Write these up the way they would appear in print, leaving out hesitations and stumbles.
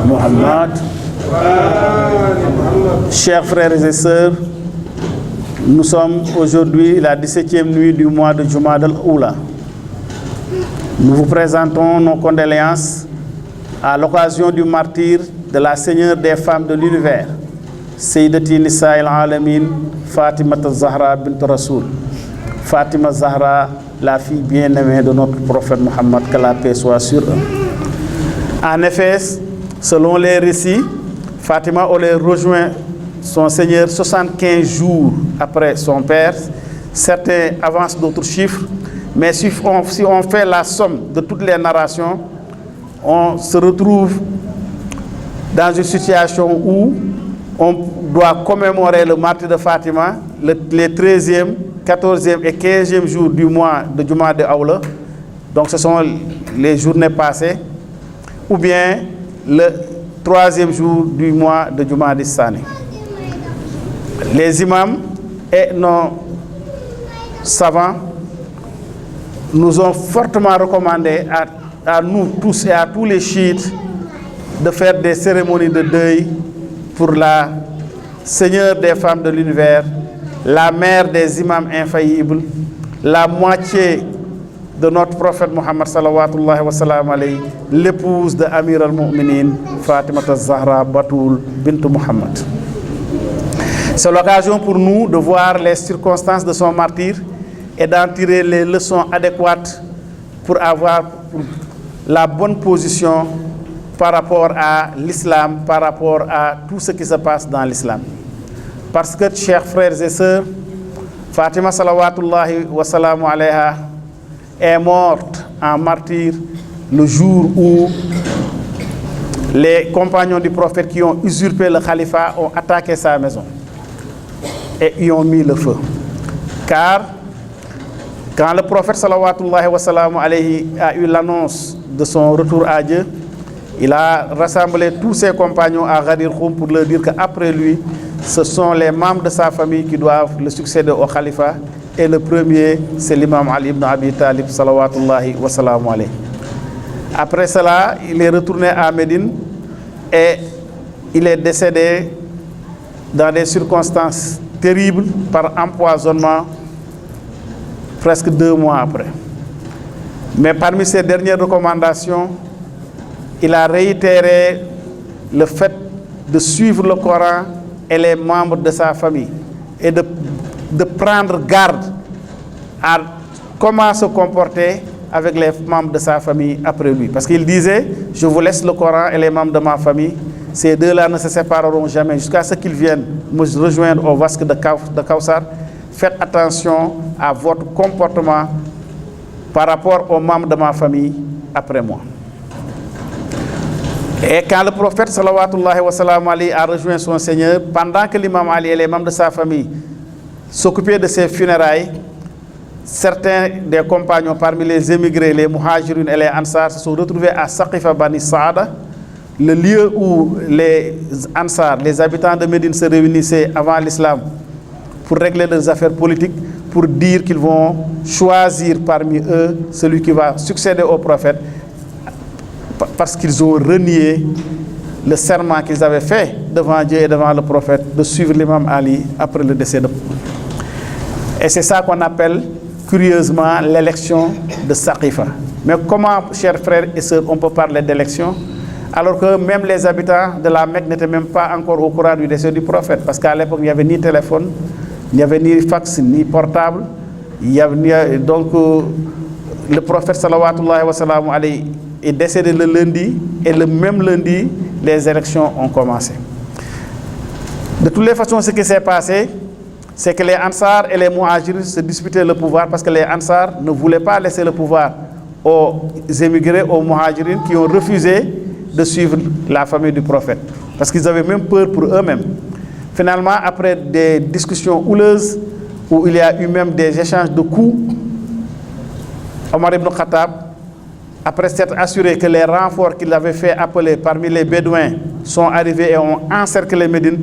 Muhammad. Chers frères et sœurs, nous sommes aujourd'hui la 17e nuit du mois de Jumada al-Oula. Nous vous présentons nos condoléances à l'occasion du martyre de la Seigneur des femmes de l'univers, Sayyidati Nisa al-Alamin, Fatima Zahra bint Rasoul. Fatima Zahra, la fille bien-aimée de notre prophète Mohammed, que la paix soit sur eux. En effet, selon les récits, Fatima aurait rejoint son Seigneur 75 jours après son père. Certains avancent d'autres chiffres, mais si on fait la somme de toutes les narrations, on se retrouve dans une situation où on doit commémorer le martyre de Fatima les 13e, 14e et 15e jours du mois de Jumada al-Oula. Donc ce sont les journées passées, ou bien le 3e jour du mois de Jumada al-Thani. Les imams et nos savants nous ont fortement recommandé à nous tous et à tous les chiites de faire des cérémonies de deuil pour la Seigneur des femmes de l'univers, la mère des imams infaillibles, la moitié de notre prophète Mohammed sallallahu wa sallam alayhi, l'épouse de Amir al-Mu'minin, Fatima Zahra Batoul bint Muhammad. C'est l'occasion pour nous de voir les circonstances de son martyre et d'en tirer les leçons adéquates pour avoir la bonne position par rapport à l'islam, par rapport à tout ce qui se passe dans l'islam. Parce que, chers frères et sœurs, Fatima salawatullahi wa salamu alayha est morte en martyr le jour où les compagnons du prophète qui ont usurpé le califat ont attaqué sa maison et y ont mis le feu. Car quand le prophète salawatullahi wa salamu alayhi a eu l'annonce de son retour à Dieu, il a rassemblé tous ses compagnons à Ghadir Khoum pour leur dire qu'après lui, ce sont les membres de sa famille qui doivent le succéder au khalifa. Et le premier, c'est l'imam Ali ibn Abi Talib, salawatullahi wa salamu alayhi. Après cela, il est retourné à Médine et il est décédé dans des circonstances terribles par empoisonnement presque 2 mois après. Mais parmi ses dernières recommandations, il a réitéré le fait de suivre le Coran et les membres de sa famille et de prendre garde à comment se comporter avec les membres de sa famille après lui. Parce qu'il disait, je vous laisse le Coran et les membres de ma famille, ces deux-là ne se sépareront jamais jusqu'à ce qu'ils viennent me rejoindre au vasque de Kawsar. Faites attention à votre comportement par rapport aux membres de ma famille après moi. Et quand le prophète sallallahu wa sallam alayhi a rejoint son Seigneur, pendant que l'imam Ali et les membres de sa famille s'occupaient de ses funérailles, certains des compagnons parmi les émigrés, les muhajirin et les ansar, se sont retrouvés à Saqifa Bani Saada, le lieu où les ansar, les habitants de Médine, se réunissaient avant l'islam pour régler leurs affaires politiques, pour dire qu'ils vont choisir parmi eux celui qui va succéder au prophète, parce qu'ils ont renié le serment qu'ils avaient fait devant Dieu et devant le prophète de suivre l'imam Ali après le décès de... Et c'est ça qu'on appelle curieusement l'élection de Saqifa. Mais comment, chers frères et sœurs, on peut parler d'élection alors que même les habitants de la Mecque n'étaient même pas encore au courant du décès du prophète? Parce qu'à l'époque, il n'y avait ni téléphone, il n'y avait ni fax, ni portable. Il y avait, donc, le prophète sallallahu wa sallam alayhi est décédé le lundi, et le même lundi, les élections ont commencé. De toutes les façons, ce qui s'est passé, c'est que les Ansar et les Muhajirs se disputaient le pouvoir parce que les Ansar ne voulaient pas laisser le pouvoir aux émigrés, aux Muhajirin, qui ont refusé de suivre la famille du prophète. Parce qu'ils avaient même peur pour eux-mêmes. Finalement, après des discussions houleuses, où il y a eu même des échanges de coups, Omar ibn Khattab, après s'être assuré que les renforts qu'il avait fait appeler parmi les Bédouins sont arrivés et ont encerclé Médine,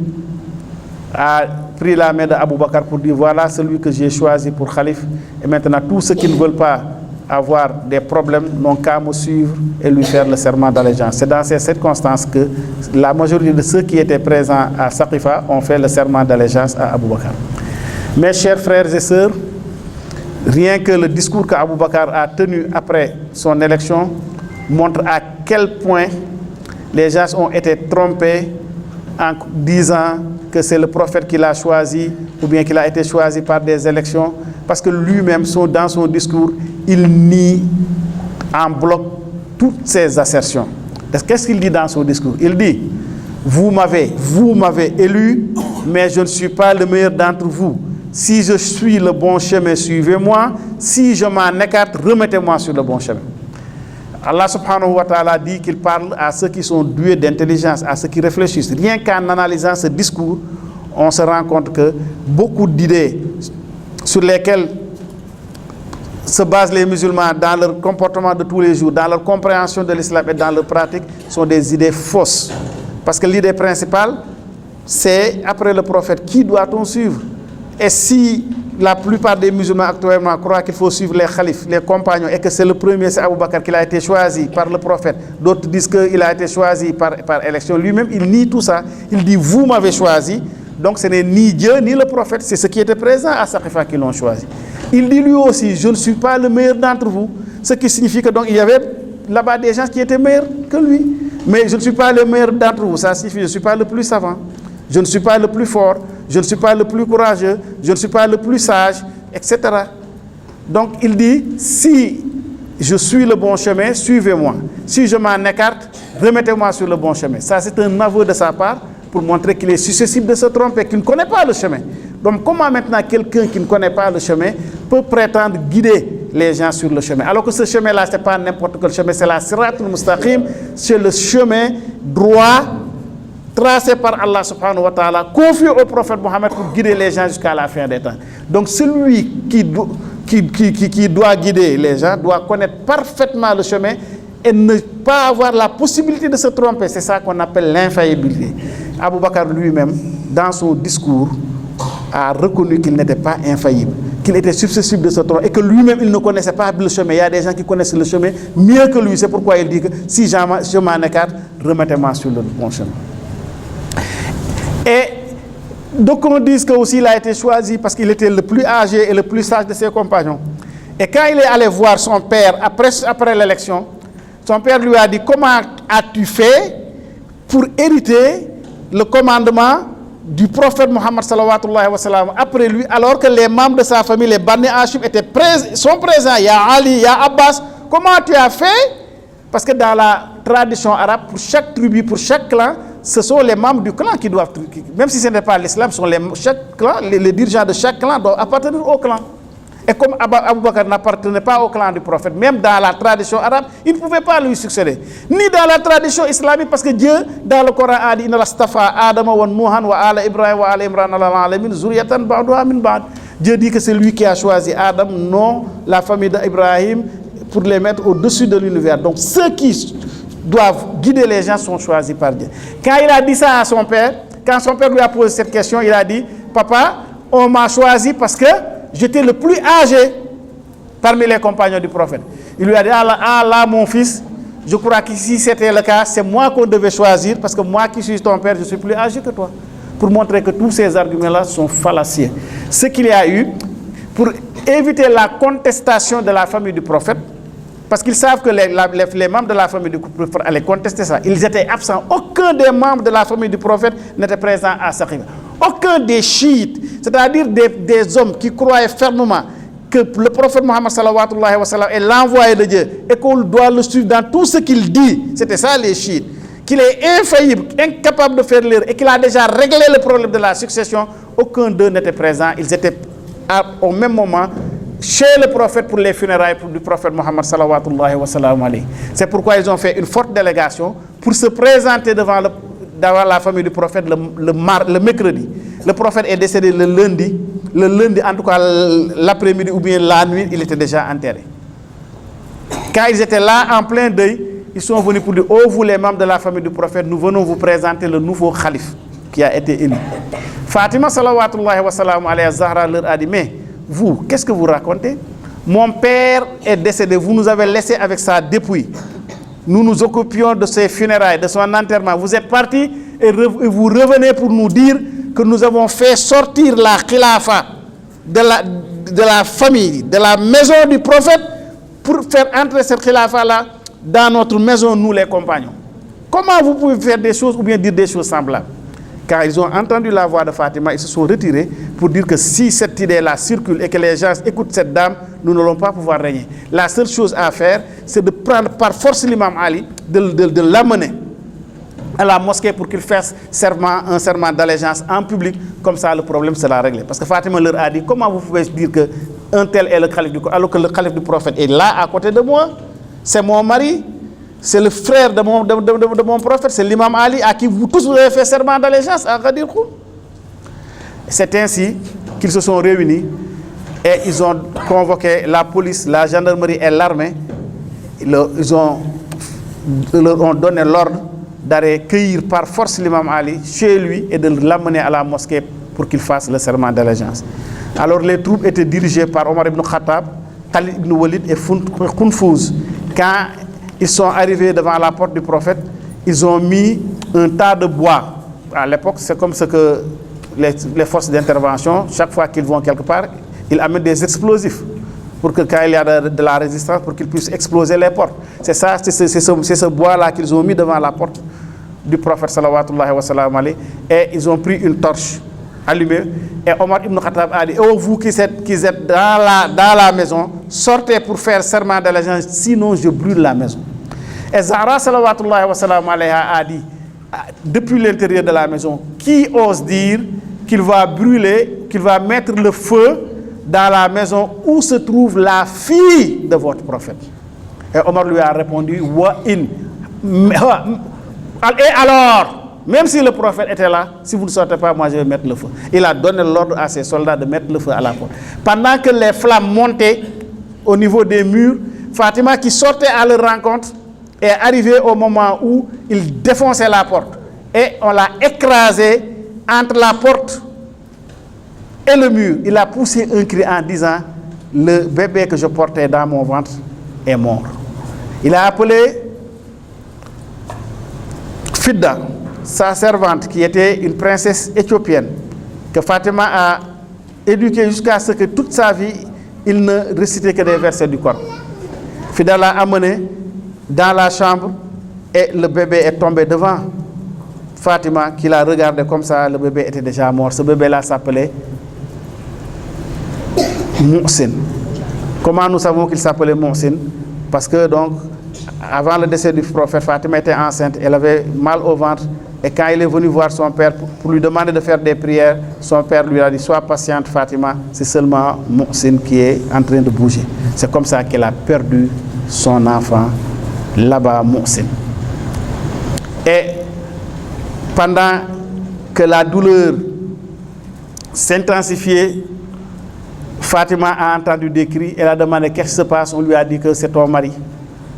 a pris la main d'Abou Bakr pour dire voilà celui que j'ai choisi pour Khalif. Et maintenant, tous ceux qui ne veulent pas avoir des problèmes, n'ont qu'à me suivre et lui faire le serment d'allégeance. C'est dans ces circonstances que la majorité de ceux qui étaient présents à Saqifa ont fait le serment d'allégeance à Abou Bakr. Mes chers frères et sœurs, rien que le discours qu'Abou Bakr a tenu après son élection montre à quel point les gens ont été trompés en disant que c'est le prophète qui l'a choisi ou bien qu'il a été choisi par des élections, parce que lui-même, dans son discours, il nie en bloc toutes ces assertions. Qu'est-ce qu'il dit dans son discours? Il dit, vous m'avez élu, mais je ne suis pas le meilleur d'entre vous. Si je suis le bon chemin, suivez-moi. Si je m'en écarte, remettez-moi sur le bon chemin. Allah subhanahu wa ta'ala dit qu'il parle à ceux qui sont doués d'intelligence, à ceux qui réfléchissent. Rien qu'en analysant ce discours, on se rend compte que beaucoup d'idées sur lesquelles se basent les musulmans dans leur comportement de tous les jours, dans leur compréhension de l'islam et dans leur pratique, sont des idées fausses. Parce que l'idée principale, c'est après le prophète, qui doit-on suivre? Et si la plupart des musulmans actuellement croient qu'il faut suivre les khalifes, les compagnons, et que c'est le premier, c'est Abou Bakr, qui a été choisi par le prophète, d'autres disent qu'il a été choisi par élection, lui-même il nie tout ça, il dit vous m'avez choisi, donc ce n'est ni Dieu ni le prophète, c'est ceux qui étaient présents à Saqifa qui l'ont choisi. Il dit lui aussi, je ne suis pas le meilleur d'entre vous, ce qui signifie que donc il y avait là-bas des gens qui étaient meilleurs que lui, mais je ne suis pas le meilleur d'entre vous, ça signifie que je ne suis pas le plus savant, je ne suis pas le plus fort, je ne suis pas le plus courageux, je ne suis pas le plus sage, etc. Donc il dit, si je suis le bon chemin, suivez-moi. Si je m'en écarte, remettez-moi sur le bon chemin. Ça, c'est un aveu de sa part pour montrer qu'il est susceptible de se tromper, qu'il ne connaît pas le chemin. Donc comment maintenant quelqu'un qui ne connaît pas le chemin peut prétendre guider les gens sur le chemin? Alors que ce chemin-là, ce n'est pas n'importe quel chemin, c'est la Siratul Mustaqim, c'est le chemin droit tracé par Allah subhanahu wa ta'ala, confié au prophète Mohammed pour guider les gens jusqu'à la fin des temps. Donc celui qui doit guider les gens doit connaître parfaitement le chemin et ne pas avoir la possibilité de se tromper. C'est ça qu'on appelle l'infaillibilité. Abou Bakr lui-même, dans son discours, a reconnu qu'il n'était pas infaillible, qu'il était susceptible de se tromper et que lui-même il ne connaissait pas le chemin. Il y a des gens qui connaissent le chemin mieux que lui. C'est pourquoi il dit que si je m'en écarte, remettez-moi sur le bon chemin. Et donc on dit que aussi il a été choisi parce qu'il était le plus âgé et le plus sage de ses compagnons. Et quand il est allé voir son père après l'élection, son père lui a dit, comment as-tu fait pour hériter le commandement du prophète Mohammed sallallahu wa sallam après lui, alors que les membres de sa famille, les Bani Hashim, sont présents? Il y a Ali, il y a Abbas. Comment tu as fait? Parce que dans la tradition arabe, pour chaque tribu, pour chaque clan, ce sont les membres du clan qui doivent, même si ce n'est pas l'islam, chaque clan, les dirigeants de chaque clan doivent appartenir au clan. Et comme Abou Bakr n'appartenait pas au clan du prophète, même dans la tradition arabe, il ne pouvait pas lui succéder. Ni dans la tradition islamique, parce que Dieu, dans le Coran, a dit Inna lastafa Adama wa Nuhan wa ala Ibrahim wa ala Imran ala alamin zuriyatan ba'duha min ba'd. Dieu dit que c'est lui qui a choisi Adam, non la famille d'Ibrahim, pour les mettre au-dessus de l'univers. Donc ceux qui doivent guider les gens sont choisis par Dieu. Quand il a dit ça à son père, quand son père lui a posé cette question, il a dit, papa, on m'a choisi parce que j'étais le plus âgé parmi les compagnons du prophète. Il lui a dit, ah là mon fils, je crois que si c'était le cas, c'est moi qu'on devait choisir parce que moi qui suis ton père, je suis plus âgé que toi. Pour montrer que tous ces arguments-là sont fallacieux. Ce qu'il y a eu, pour éviter la contestation de la famille du prophète, parce qu'ils savent que les membres de la famille du prophète allaient contester ça. Ils étaient absents. Aucun des membres de la famille du prophète n'était présent à Saqifa. Aucun des chiites, c'est-à-dire des hommes qui croyaient fermement que le prophète Mohammed sallallahu wa sallam est l'envoyé de Dieu et qu'on doit le suivre dans tout ce qu'il dit. C'était ça les chiites. Qu'il est infaillible, incapable de faire l'erreur et qu'il a déjà réglé le problème de la succession. Aucun d'eux n'était présent. Ils étaient au même moment chez le prophète pour les funérailles du prophète Mohammed sallallahu wa sallam. C'est pourquoi ils ont fait une forte délégation pour se présenter devant la famille du prophète le mercredi. Le prophète est décédé le lundi, en tout cas l'après-midi ou bien la nuit, il était déjà enterré. Quand ils étaient là en plein deuil, ils sont venus pour dire, oh vous les membres de la famille du prophète, nous venons vous présenter le nouveau calife qui a été élu. Fatima sallallahu wa sallam alayha Zahra leur a dit, mais vous, qu'est-ce que vous racontez? mon père est décédé, vous nous avez laissé avec sa dépouille. Nous nous occupions de ses funérailles, de son enterrement. Vous êtes partis et vous revenez pour nous dire que nous avons fait sortir la khilafa de la famille, de la maison du prophète, pour faire entrer cette khilafa-là dans notre maison, nous les compagnons. Comment vous pouvez faire des choses ou bien dire des choses semblables? Car ils ont entendu la voix de Fatima, ils se sont retirés pour dire que si cette idée-là circule et que les gens écoutent cette dame, nous n'allons pas pouvoir régner. La seule chose à faire, c'est de prendre par force l'imam Ali, de l'amener à la mosquée pour qu'il fasse un serment d'allégeance en public. Comme ça, le problème sera réglé. Parce que Fatima leur a dit, comment vous pouvez dire qu'un tel est le calife du alors que le calife du prophète est là à côté de moi? C'est mon mari. C'est le frère de mon prophète, c'est l'imam Ali à qui vous tous vous avez fait serment d'allégeance à Ghadir Khoum. C'est ainsi qu'ils se sont réunis et ils ont convoqué la police, la gendarmerie et l'armée. Ils leur ont donné l'ordre d'aller cueillir par force l'imam Ali chez lui et de l'amener à la mosquée pour qu'il fasse le serment d'allégeance. Alors les troupes étaient dirigées par Omar ibn Khattab, Khalid ibn Walid et Khunfouz. Quand ils sont arrivés devant la porte du prophète, ils ont mis un tas de bois. À l'époque, c'est comme ce que les forces d'intervention, chaque fois qu'ils vont quelque part, ils amènent des explosifs pour que quand il y a de la résistance, pour qu'ils puissent exploser les portes. C'est ça, c'est ce bois-là qu'ils ont mis devant la porte du prophète sallallahu wa sallam alayhi, et ils ont pris une torche allumée. Et Omar ibn Khattab a dit, oh vous qui êtes dans la maison, sortez pour faire serment d'allégeance, sinon je brûle la maison. Et Zahra sallallahu wa sallam alayha a dit, depuis l'intérieur de la maison, qui ose dire qu'il va brûler, qu'il va mettre le feu dans la maison où se trouve la fille de votre prophète? Et Omar lui a répondu, wa in. Et alors, même si le prophète était là, si vous ne sortez pas, moi je vais mettre le feu. Il a donné l'ordre à ses soldats de mettre le feu à la porte. Pendant que les flammes montaient au niveau des murs, Fatima, qui sortait à leur rencontre, est arrivée au moment où il défonçait la porte. Et on l'a écrasé entre la porte et le mur. Il a poussé un cri en disant, le bébé que je portais dans mon ventre est mort. Il a appelé Fidda, sa servante, qui était une princesse éthiopienne, que Fatima a éduquée jusqu'à ce que toute sa vie, il ne récitait que des versets du Coran. Fidda l'a amené dans la chambre et le bébé est tombé devant Fatima, qui l'a regardé comme ça. Le bébé était déjà mort. Ce bébé-là s'appelait Mohsin. Comment nous savons qu'il s'appelait Mohsin? Parce que donc, avant le décès du prophète, Fatima était enceinte, elle avait mal au ventre, et quand il est venu voir son père pour lui demander de faire des prières, son père lui a dit, sois patiente Fatima, c'est seulement Mohsin qui est en train de bouger. C'est comme ça qu'elle a perdu son enfant là-bas, Mohsin. Et pendant que la douleur s'intensifiait, Fatima a entendu des cris, elle a demandé qu'est-ce qui se passe, on lui a dit que c'est ton mari.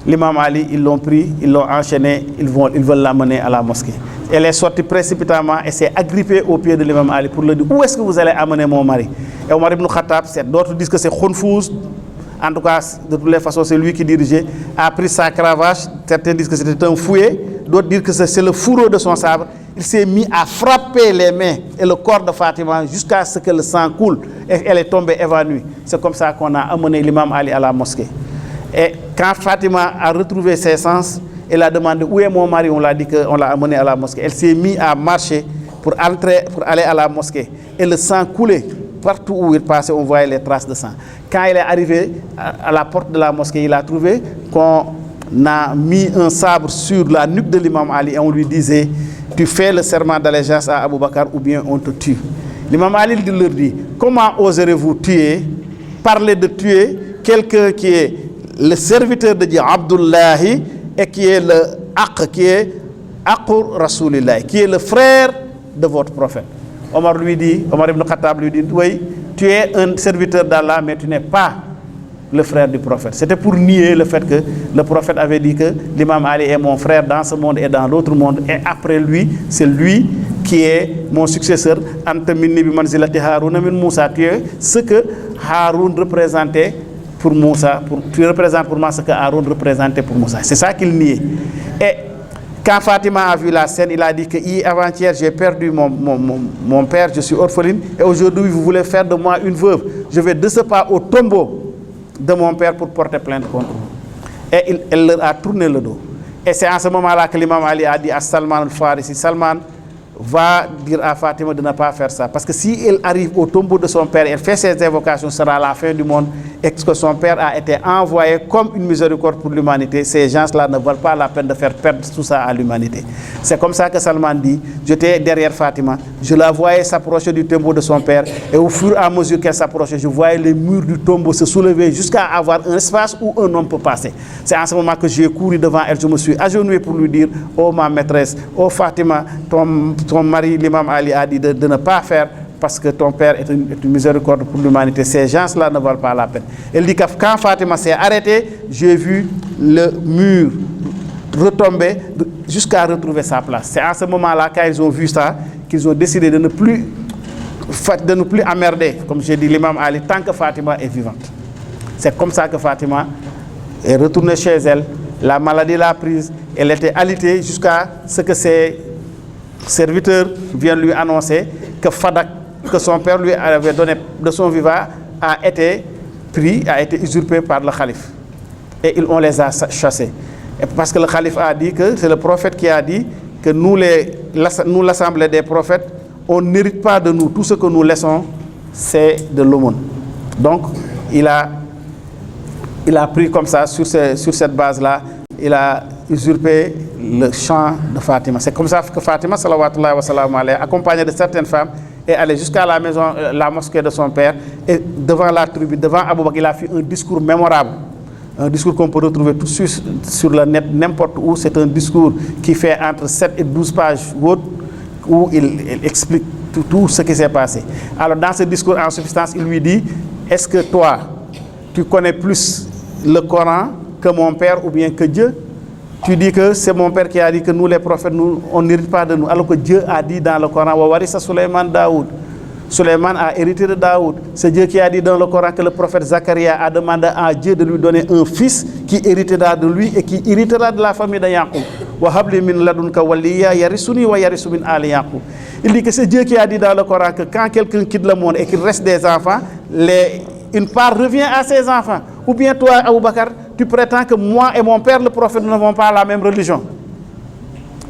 L'imam Ali, ils l'ont pris, ils l'ont enchaîné, ils veulent l'amener à la mosquée. Elle est sortie précipitamment et s'est agrippée au pied de l'imam Ali pour lui dire, où est-ce que vous allez amener mon mari? Et Omar ibn Khattab, d'autres disent que c'est Khunfouz, en tout cas, de toutes les façons, c'est lui qui dirigeait, a pris sa cravache, certains disent que c'était un fouet, d'autres disent que c'est le fourreau de son sabre. Il s'est mis à frapper les mains et le corps de Fatima jusqu'à ce que le sang coule et elle est tombée évanouie. C'est comme ça qu'on a amené l'imam Ali à la mosquée. Et quand Fatima a retrouvé ses sens, elle a demandé où est mon mari, on l'a dit qu'on l'a amené à la mosquée. Elle s'est mise à marcher pour aller à la mosquée. Et le sang coulait. Partout où il passait, on voyait les traces de sang. Quand il est arrivé à la porte de la mosquée, il a trouvé qu'on a mis un sabre sur la nuque de l'imam Ali et on lui disait, tu fais le serment d'allégeance à Abu Bakr ou bien on te tue. L'imam Ali leur dit, comment oserez-vous tuer, parler de tuer quelqu'un qui est le serviteur de Dieu, Abdullahi, et qui est le Aq, qui est Aqur Rasulillah, qui est le frère de votre prophète. Omar ibn Khattab lui dit, oui, tu es un serviteur d'Allah, mais tu n'es pas le frère du prophète. C'était pour nier le fait que le prophète avait dit que l'imam Ali est mon frère dans ce monde et dans l'autre monde, et après lui, c'est lui qui est mon successeur. Anta minni bi manzilati Haroun min Moussa, tu es ce que Haroun représentait pour Moussa, tu représentes pour moi ce que Aaron représentait pour Moussa. C'est ça qu'il niait. Et quand Fatima a vu la scène, il a dit que avant-hier, j'ai perdu mon père, je suis orpheline, et aujourd'hui, vous voulez faire de moi une veuve. Je vais de ce pas au tombeau de mon père pour porter plainte contre vous. Et elle leur a tourné le dos. Et c'est en ce moment-là que l'imam Ali a dit à Salman al-Farisi, Salman, va dire à Fatima de ne pas faire ça. Parce que si elle arrive au tombeau de son père, elle fait ses invocations, ce sera la fin du monde, et que son père a été envoyé comme une miséricorde pour l'humanité. Ces gens-là ne valent pas la peine de faire perdre tout ça à l'humanité. C'est comme ça que Salman dit, j'étais derrière Fatima, je la voyais s'approcher du tombeau de son père, et au fur et à mesure qu'elle s'approchait, je voyais les murs du tombeau se soulever jusqu'à avoir un espace où un homme peut passer. C'est en ce moment que j'ai couru devant elle, je me suis agenouillé pour lui dire, oh ma maîtresse, oh Fatima, ton mari, l'imam Ali, a dit de ne pas faire parce que ton père est une miséricorde pour l'humanité. Ces gens-là ne valent pas la peine. Elle dit que quand Fatima s'est arrêtée, j'ai vu le mur retomber jusqu'à retrouver sa place. C'est à ce moment-là, quand ils ont vu ça, qu'ils ont décidé de ne plus emmerder, comme j'ai dit l'imam Ali, tant que Fatima est vivante. C'est comme ça que Fatima est retournée chez elle. La maladie l'a prise. Elle était alitée jusqu'à ce que ses serviteurs viennent lui annoncer que Fadak, que son père lui avait donné de son vivant, a été pris, a été usurpé par le calife. Et on les a chassés. Et parce que le calife a dit que c'est le prophète qui a dit que nous l'assemblée des prophètes, on n'hérite pas de nous. Tout ce que nous laissons, c'est de l'aumône. Donc, il a pris comme ça, sur cette base-là, il a usurpé le champ de Fatima. C'est comme ça que Fatima, salawatullahi wa salam alayhi, accompagnée de certaines femmes, est allée jusqu'à la maison, la mosquée de son père, et devant la tribu, devant Abou Bakr, il a fait un discours mémorable. Un discours qu'on peut retrouver tout sur le net, n'importe où. C'est un discours qui fait entre 7 et 12 pages où il explique tout ce qui s'est passé. Alors, dans ce discours, en substance, il lui dit, est-ce que toi, tu connais plus le Coran que mon père ou bien que Dieu? Tu dis que c'est mon père qui a dit que nous les prophètes, on n'hérite pas de nous. Alors que Dieu a dit dans le Coran, wa warisa Sulayman Daoud. Sulayman a hérité de Daoud. C'est Dieu qui a dit dans le Coran que le prophète Zacharia a demandé à Dieu de lui donner un fils qui héritera de lui et qui héritera de la famille de Yaqub. Wa habli min ladunka waliya yarisuni wa yarisu min ali Yaqub. Il dit que c'est Dieu qui a dit dans le Coran que quand quelqu'un quitte le monde et qu'il reste des enfants, une part revient à ses enfants. Ou bien toi, Abou Bakr, tu prétends que moi et mon père, le prophète, nous n'avons pas la même religion.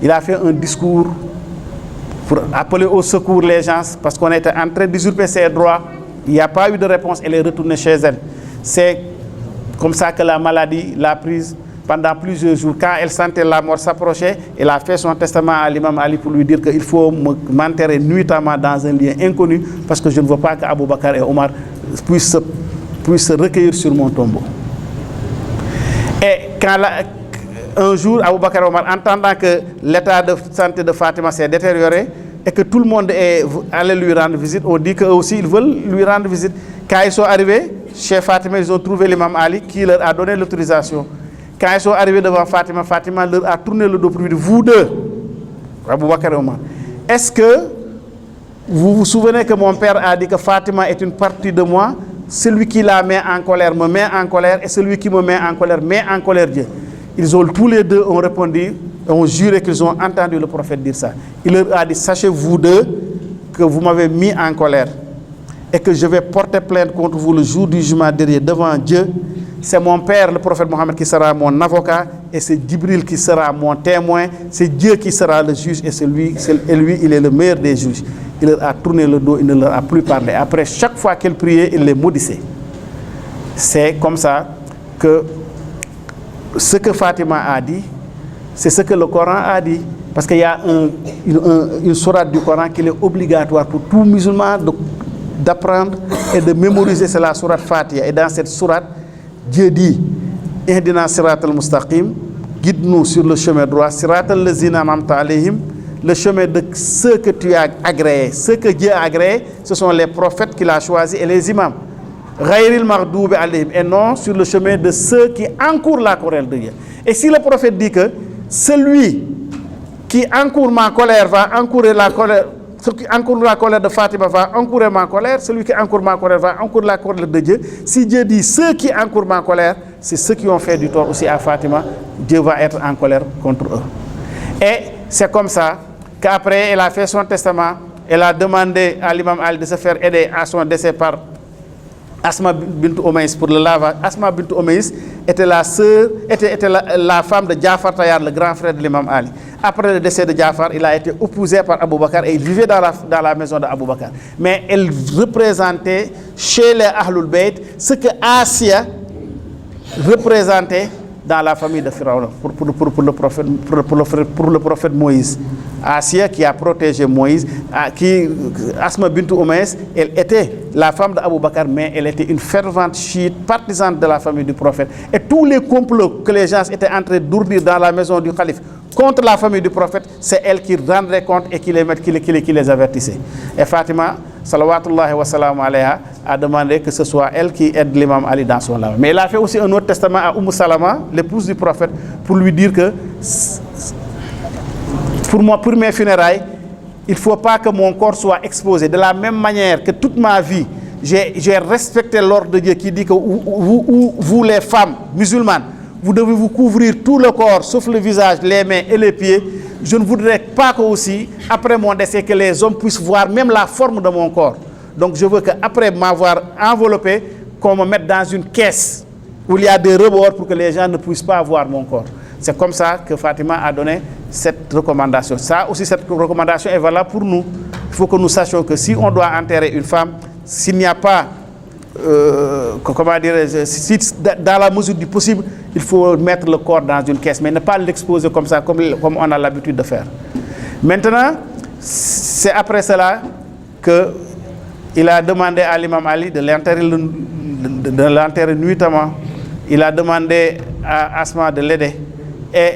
Il a fait un discours pour appeler au secours les gens, parce qu'on était en train d'usurper ses droits. Il n'y a pas eu de réponse, elle est retournée chez elle. C'est comme ça que la maladie l'a prise pendant plusieurs jours. Quand elle sentait la mort s'approcher, elle a fait son testament à l'imam Ali pour lui dire qu'il faut m'enterrer nuitamment dans un lieu inconnu, parce que je ne veux pas qu'Abou Bakr et Omar puissent se recueillir sur mon tombeau. Et quand un jour, Abou Bakr et Omar, entendant que l'état de santé de Fatima s'est détérioré et que tout le monde est allé lui rendre visite, on dit qu'eux aussi ils veulent lui rendre visite. Quand ils sont arrivés chez Fatima, ils ont trouvé l'imam Ali qui leur a donné l'autorisation. Quand ils sont arrivés devant Fatima, Fatima leur a tourné le dos pour lui dire, vous deux, Abou Bakr et Omar, est-ce que vous vous souvenez que mon père a dit que Fatima est une partie de moi? Celui qui la met en colère me met en colère, et celui qui me met en colère Dieu. Ils ont tous les deux ont répondu, ont juré qu'ils ont entendu le prophète dire ça. Il leur a dit, sachez vous deux que vous m'avez mis en colère et que je vais porter plainte contre vous le jour du jugement dernier devant Dieu. C'est mon père, le prophète Mohammed, qui sera mon avocat, et c'est Djibril qui sera mon témoin. C'est Dieu qui sera le juge, et lui, il est le meilleur des juges. Il leur a tourné le dos, il ne leur a plus parlé. Après, chaque fois qu'elle priait, il les maudissait. C'est comme ça que ce que Fatima a dit, c'est ce que le Coran a dit. Parce qu'il y a une sourate du Coran qui est obligatoire pour tout musulman d'apprendre et de mémoriser, c'est la sourate Fatiha. Et dans cette sourate, Dieu dit, Ihdina siratal mustaqim, guide-nous sur le chemin droit, siratal lazina an'amta alayhim, le chemin de ceux que tu as agréés. Ceux que Dieu a agréés, ce sont les prophètes qu'il a choisis et les imams. Ghayril maghdubi alayhim, et non sur le chemin de ceux qui encourent la colère de Dieu. Et si le prophète dit que celui qui encourt ma colère va encourir la colère ce qui encourt la colère de Fatima va encourir ma colère, celui qui encourt ma colère va encourir la colère de Dieu. Si Dieu dit ceux qui encourent ma colère, c'est ceux qui ont fait du tort aussi à Fatima, Dieu va être en colère contre eux. Et c'est comme ça qu'après elle a fait son testament, elle a demandé à l'imam Ali de se faire aider à son décès par Asma bint Umays pour le lavage. Asma bint Umays était la sœur, était la femme de Jafar Tayyar, le grand frère de l'imam Ali. Après le décès de Jafar, il a été épousé par Abou Bakr et il vivait dans la maison d'Abou Bakr. Mais elle représentait chez les Ahlul Bayt ce que Asia représentait dans la famille de Pharaon pour le prophète Moïse. Asia qui a protégé Moïse, Asma bint Umays, elle était la femme d'Abou Bakr, mais elle était une fervente chiite, partisane de la famille du prophète. Et tous les complots que les gens étaient en train d'ourdir dans la maison du calife contre la famille du prophète, c'est elle qui rendrait compte et qui les avertissait. Et Fatima, salawatullahi wa salam alayha, a demandé que ce soit elle qui aide l'imam Ali dans son lavage. Mais elle a fait aussi un autre testament à Salama, l'épouse du prophète, pour lui dire que pour mes funérailles, il ne faut pas que mon corps soit exposé. De la même manière que toute ma vie, j'ai respecté l'ordre de Dieu qui dit que vous les femmes musulmanes, vous devez vous couvrir tout le corps, sauf le visage, les mains et les pieds. Je ne voudrais pas que aussi, après mon décès, que les hommes puissent voir même la forme de mon corps. Donc je veux qu'après m'avoir enveloppé, qu'on me mette dans une caisse où il y a des rebords pour que les gens ne puissent pas voir mon corps. C'est comme ça que Fatima a donné cette recommandation. Ça aussi, cette recommandation est valable pour nous. Il faut que nous sachions que si on doit enterrer une femme, s'il n'y a pas, comment dire, si dans la mesure du possible, il faut mettre le corps dans une caisse, mais ne pas l'exposer comme ça, comme on a l'habitude de faire. Maintenant, c'est après cela qu'il a demandé à l'imam Ali de l'enterrer nuitamment. Il a demandé à Asma de l'aider. Et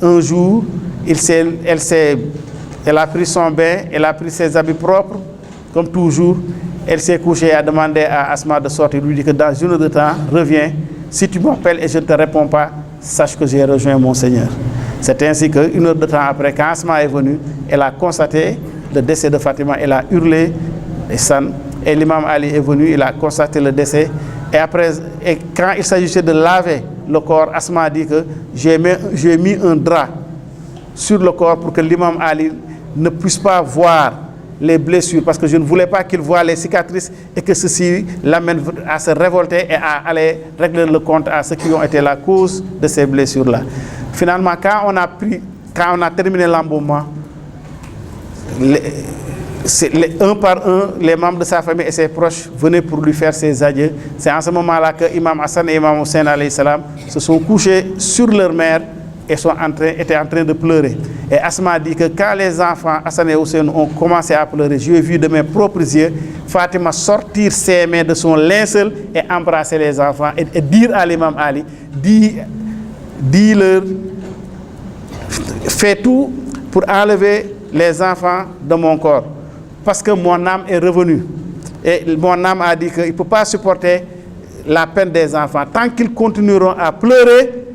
un jour, elle a pris son bain, elle a pris ses habits propres, comme toujours. Elle s'est couchée et a demandé à Asma de sortir. Il lui dit que dans une heure de temps, reviens. Si tu m'appelles et je ne te réponds pas, sache que j'ai rejoint mon Seigneur. C'est ainsi qu'une heure de temps après, quand Asma est venue, elle a constaté le décès de Fatima. Elle a hurlé, et l'imam Ali est venu, il a constaté le décès. Et quand il s'agissait de laver le corps, Asma a dit que j'ai mis un drap sur le corps pour que l'imam Ali ne puisse pas voir les blessures, parce que je ne voulais pas qu'il voie les cicatrices et que ceci l'amène à se révolter et à aller régler le compte à ceux qui ont été la cause de ces blessures-là. Finalement, quand on a terminé l'embaumement, un par un, les membres de sa famille et ses proches venaient pour lui faire ses adieux. C'est en ce moment-là que Imam Hassan et Imam Hussein alayhi salam se sont couchés sur leur mère et étaient en train de pleurer. Et Asma dit que quand les enfants Hassan et Hussein ont commencé à pleurer, j'ai vu de mes propres yeux Fatima sortir ses mains de son linceul et embrasser les enfants et dire à l'imam Ali, dis-leur, fais tout pour enlever les enfants de mon corps, parce que mon âme est revenue. Et mon âme a dit qu'il ne peut pas supporter la peine des enfants. Tant qu'ils continueront à pleurer,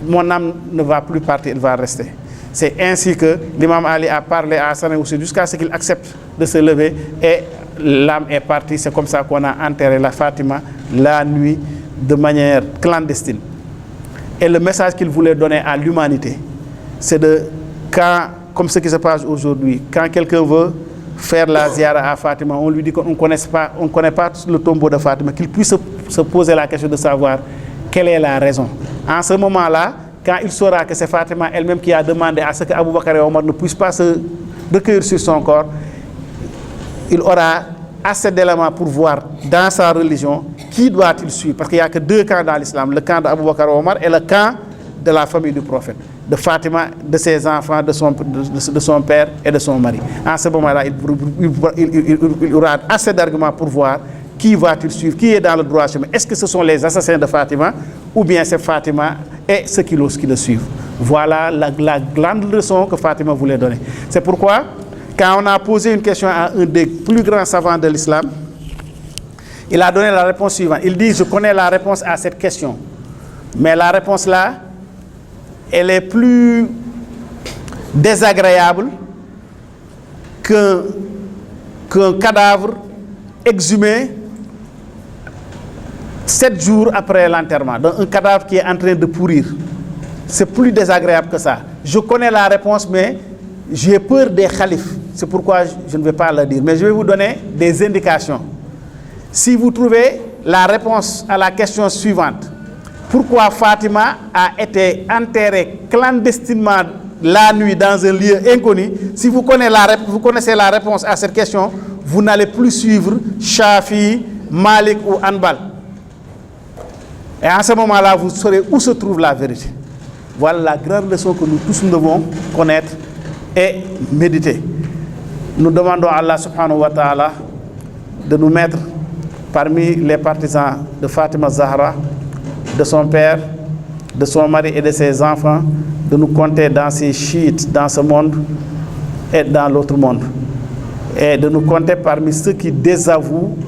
mon âme ne va plus partir, elle va rester. C'est ainsi que l'imam Ali a parlé à Hassan aussi jusqu'à ce qu'il accepte de se lever et l'âme est partie. C'est comme ça qu'on a enterré la Fatima la nuit de manière clandestine. Et le message qu'il voulait donner à l'humanité, c'est comme ce qui se passe aujourd'hui, quand quelqu'un veut faire la ziara à Fatima, on lui dit qu'on ne connaît pas le tombeau de Fatima, qu'il puisse se poser la question de savoir quelle est la raison. En ce moment-là, quand il saura que c'est Fatima elle-même qui a demandé à ce que Abou Bakr et Omar ne puissent pas se recueillir sur son corps, il aura assez d'éléments pour voir dans sa religion qui doit-il suivre. Parce qu'il n'y a que deux camps dans l'islam, le camp d'Abou Bakr et Omar et le camp de la famille du prophète, de Fatima, de ses enfants, de son père et de son mari. En ce moment-là, il aura assez d'arguments pour voir qui va-t-il suivre, qui est dans le droit chemin. Est-ce que ce sont les assassins de Fatima ou bien c'est Fatima et ceux qui le suivent. Voilà la grande leçon que Fatima voulait donner. C'est pourquoi, quand on a posé une question à un des plus grands savants de l'islam, il a donné la réponse suivante. Il dit, je connais la réponse à cette question, mais la réponse là, elle est plus désagréable qu'un cadavre exhumé 7 jours après l'enterrement. Donc un cadavre qui est en train de pourrir. C'est plus désagréable que ça. Je connais la réponse, mais j'ai peur des khalifes. C'est pourquoi je ne vais pas le dire. Mais je vais vous donner des indications. Si vous trouvez la réponse à la question suivante, pourquoi Fatima a été enterrée clandestinement la nuit dans un lieu inconnu, si vous connaissez la réponse à cette question, vous n'allez plus suivre Shafi, Malik ou Hanbal. Et en ce moment-là, vous saurez où se trouve la vérité. Voilà la grande leçon que nous tous devons connaître et méditer. Nous demandons à Allah subhanahu wa ta'ala de nous mettre parmi les partisans de Fatima Zahra, de son père, de son mari et de ses enfants, de nous compter dans ces chiites, dans ce monde et dans l'autre monde. Et de nous compter parmi ceux qui désavouent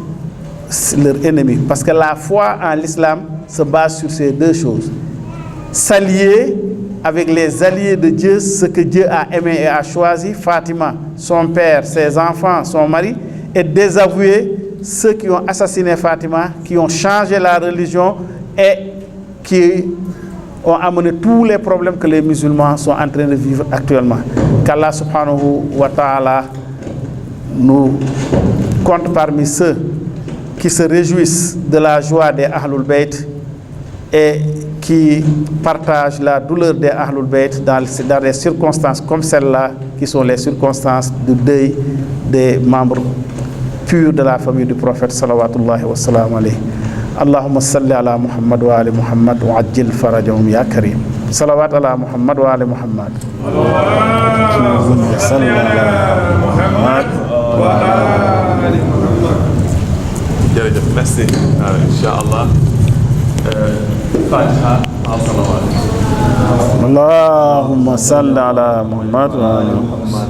leurs ennemis. Parce que la foi en l'islam se base sur ces deux choses. S'allier avec les alliés de Dieu, ce que Dieu a aimé et a choisi, Fatima, son père, ses enfants, son mari, et désavouer ceux qui ont assassiné Fatima, qui ont changé la religion et qui ont amené tous les problèmes que les musulmans sont en train de vivre actuellement. Qu'Allah subhanahu wa ta'ala nous compte parmi ceux qui se réjouissent de la joie des Ahlul Bayt et qui partagent la douleur des Ahlul Bayt dans des circonstances comme celle-là, qui sont les circonstances de deuil des membres purs de la famille du prophète salawatullahi wa salam alayhi. Allahumma salli ala Muhammad wa ali Muhammad wa ajil farajahum ya karim. Salawat ala Muhammad wa ali Muhammad. Allahumma salli ala Muhammad wa ali Muhammad. Jërëjëf, merci. Inch'Allah. Fatiha al salawat. Allahumma salli ala Muhammad wa ali Muhammad.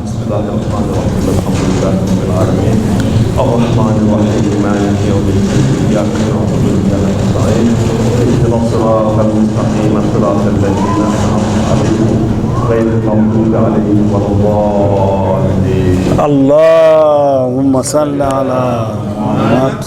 الرحمن الرحيم مالك يوم الدين إياك نعبد وإياك نستعين اهدنا الصراط المستقيم صراط الذين أنعمت عليهم غير المغضوب عليهم ولا الضالين. اللهم صل على محمد